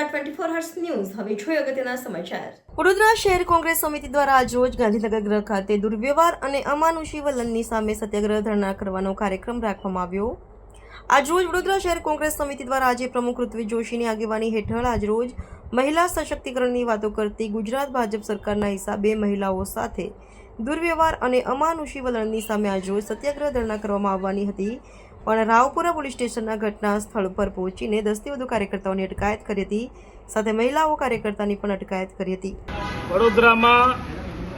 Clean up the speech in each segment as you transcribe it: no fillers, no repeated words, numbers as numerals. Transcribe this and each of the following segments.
Vadodara 24 hertz news હવે જોઈએ અગત્યના સમાચાર। વડોદરા શહેર કોંગ્રેસ સમિતિ દ્વારા આજરોજ ગાંધીનગર ગૃહ ખાતે દુર્વ્યવહાર અને અમાનુષી વલણની સામે સત્યાગ્રહ ધરણા કરવાનો કાર્યક્રમ રાખવામાં આવ્યો। આજરોજ વડોદરા શહેર કોંગ્રેસ સમિતિ દ્વારા આજે પ્રમુખ ઋત્વિજ જોશીની આગેવાની હેઠળ આજરોજ મહિલા સશક્તિકરણની વાતો કરતી ગુજરાત ભાજપ સરકારના હિસાબે મહિલાઓ સાથે દુર્વ્યવહાર અને અમાનુષી વલણની સામે આજરોજ સત્યાગ્રહ ધરણા કરવામાં આવવાની હતી, પણ રાવપુરા પોલીસ સ્ટેશનના ઘટના સ્થળ પર પહોંચીને 10થી વધુ કાર્યકર્તાઓની અટકાયત કરી હતી, સાથે મહિલાઓ કાર્યકર્તાની પણ અટકાયત કરી હતી। વડોદરામાં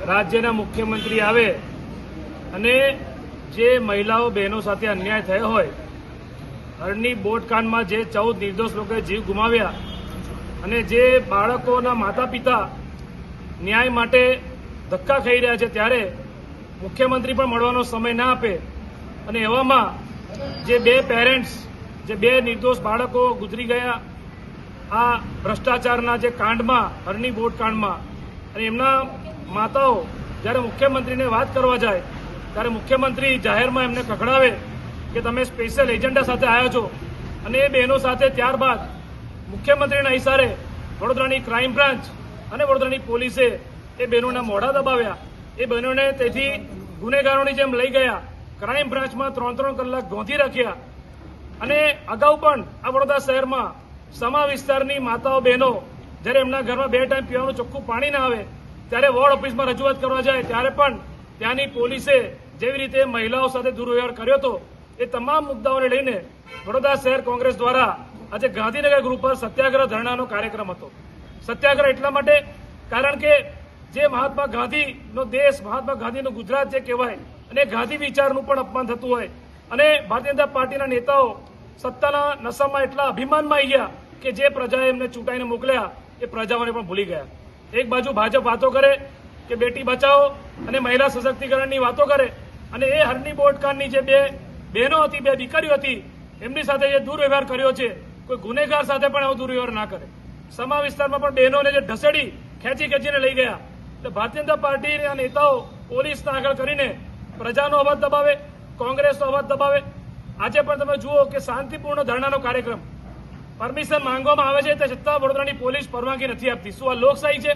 રાજ્યના મુખ્યમંત્રી આવે અને જે મહિલાઓ બહેનો સાથે અન્યાય થયો હોય, હરની બોટકાંડમાં જે 14 નિર્દોષ લોકોએ જીવ ગુમાવ્યા અને જે બાળકોના માતા પિતા ન્યાય માટે ધક્કા ખાઈ રહ્યા છે, ત્યારે મુખ્યમંત્રી પણ મળવાનો સમય ના આપે અને એવામાં જે બે પેરેન્ટ્સ, જે બે નિર્દોષ બાળકો ગુજરી ગયા આ ભ્રષ્ટાચારના જે કાંડમાં, હરની બોટ કાંડમાં, અને એમના માતાઓ જ્યારે મુખ્યમંત્રીને વાત કરવા જાય ત્યારે મુખ્યમંત્રી જાહેરમાં એમને ખખડાવે કે તમે સ્પેશિયલ એજન્ડા સાથે આવ્યા છો, અને એ બહેનો સાથે ત્યારબાદ મુખ્યમંત્રીના ઇશારે વડોદરાની ક્રાઇમ બ્રાન્ચ અને વડોદરાની પોલીસે એ બહેનોના મોઢા દબાવ્યા। એ બહેનોને તેથી ગુનેગારોની જેમ લઈ ગયા, ક્રાઇમ બ્રાન્ચમાં 3-3 કલાક ગોંધી રાખ્યા। અને અગાઉ પણ આ વડોદરા શહેરમાં સમા વિસ્તારની માતાઓ બહેનો જ્યારે એમના ઘરમાં 2 ટાઈમ પીવાનું ચોખ્ખું પાણી ના આવે ત્યારે વોર્ડ ઓફિસમાં રજૂઆત કરવા જાય ત્યારે પણ ત્યાંની પોલીસે જેવી રીતે મહિલાઓ સાથે દુર્વ્યવહાર કર્યો હતો, એ તમામ મુદ્દાઓને લઈને વડોદરા શહેર કોંગ્રેસ દ્વારા આજે ગાંધીનગર ગૃહ પર સત્યાગ્રહ ધરણાનો કાર્યક્રમ હતો। સત્યાગ્રહ એટલા માટે કારણ કે જે મહાત્મા ગાંધીનો દેશ, મહાત્મા ગાંધીનું ગુજરાત જે કહેવાય, અને ગાંધી વિચારનું પણ અપમાન થતું હોય, અને ભારતીય જનતા પાર્ટીના નેતાઓ સત્તાના નશામાં એટલા અભિમાનમાં આવી ગયા કે જે પ્રજાએ એમને ચૂંટાઈને મોકલ્યા એ પ્રજાઓને પણ ભૂલી ગયા। એક બાજુ ભાજપ વાતો કરે કે બેટી બચાવો અને મહિલા સશક્તિકરણની વાતો કરે, અને એ હરની બોટકાંડની જે બે બહેનો હતી, બે દીકરીઓ હતી, એમની સાથે જે દુર્વ્યવહાર કર્યો છે, કોઈ ગુનેગાર સાથે પણ આવો દુર્વ્યવહાર ના કરે। સમા વિસ્તારમાં પણ બહેનોને જે ઢસેડી ખેંચીને લઈ ગયા, તો ભારતીય જનતા પાર્ટીના નેતાઓ પોલીસના આગળ કરીને પ્રજાનો અવાજ દબાવે, કોંગ્રેસનો અવાજ દબાવે। આજે પણ તમે જુઓ કે શાંતિપૂર્ણ ધરણાનો કાર્યક્રમ પરમિશન માંગવામાં આવે છે, તે છતાં વડોદરાની પોલીસ પરવાનગી નથી આપતી। શું આ લોકશાહી છે?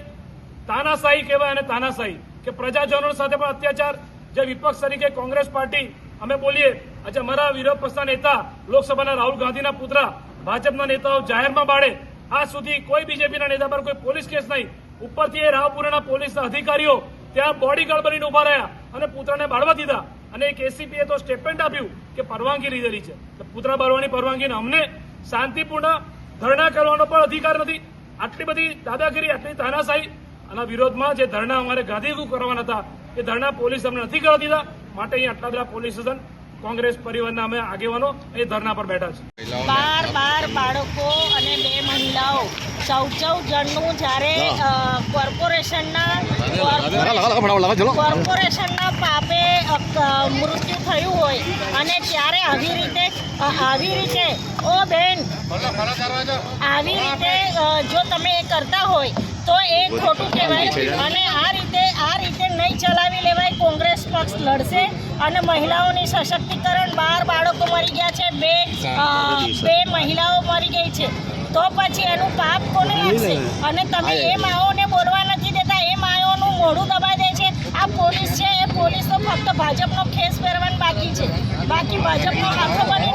તાનાશાહી કહેવાય અને તાનાશાહી કે પ્રજાજનો સાથે પણ અત્યાચાર। જે વિપક્ષ તરીકે કોંગ્રેસ પાર્ટી અમે બોલીએ, આજે અમારા વિરોધ પક્ષના નેતા લોકસભાના રાહુલ ગાંધીના પુત્રા, ભાજપના નેતાઓ જાહેરમાં બાળે, આજ સુધી કોઈ બીજેપીના નેતા પર કોઈ પોલીસ કેસ નહીં, ઉપરથી એ રાવપુરાના પોલીસના અધિકારીઓ ત્યાં બોડીગાર્ડ બનીને ઉભા રહ્યા અને પુત્રને બાળવા દીધા, અને એક એસીપીએ તો સ્ટેટમેન્ટ આપ્યું કે પરવાનગી લીધેલી છે। પુત્ર બાળવાની પરવાનગીને અમને શાંતિપૂર્ણ ધરણા કરવાનો પણ અધિકાર નથી। આટલી બધી દાદાગીરી, આટલી તાનાશાહી, આના વિરોધમાં જે ધરણા અમારે ગાંધીનગર કરવાના હતા એ ધરણા પોલીસ અમને નથી કરવા દીધા, માટે અહીં આટલા બધા પોલીસ સ્ટેશન કોંગ્રેસ પરિવારના અમે આગેવાનો એ ધરણા પર બેઠા છે। 12 બાળકો અને 2 મહિલાઓ 14 જણનું જ્યારે કોર્પોરેશનના પાપે મૃત્યુ થયું હોય, અને ત્યારે આવી રીતે ઓ બેન, આવી રીતે જો તમે એ કરતા હોય તો એ ખોટું કહેવાય, અને આ રીતે નહીં ચલાવી લેવાય। કોંગ્રેસ પક્ષ લડશે અને મહિલાઓની સશક્તિકરણ, 12 બાળકો મરી ગયા છે, 2 મહિલાઓ મરી ગઈ છે, તો પછી એનું પાપ કોને લાગશે? અને તમે એ માઓને બોલવા નથી દેતા, એ માઓનું મોઢું દબાઈ દે છે। આ પોલીસ છે, એ પોલીસ તો ફક્ત ભાજપનો ખેસ પહેરવાનું બાકી છે, બાકી ભાજપનો હાથો બની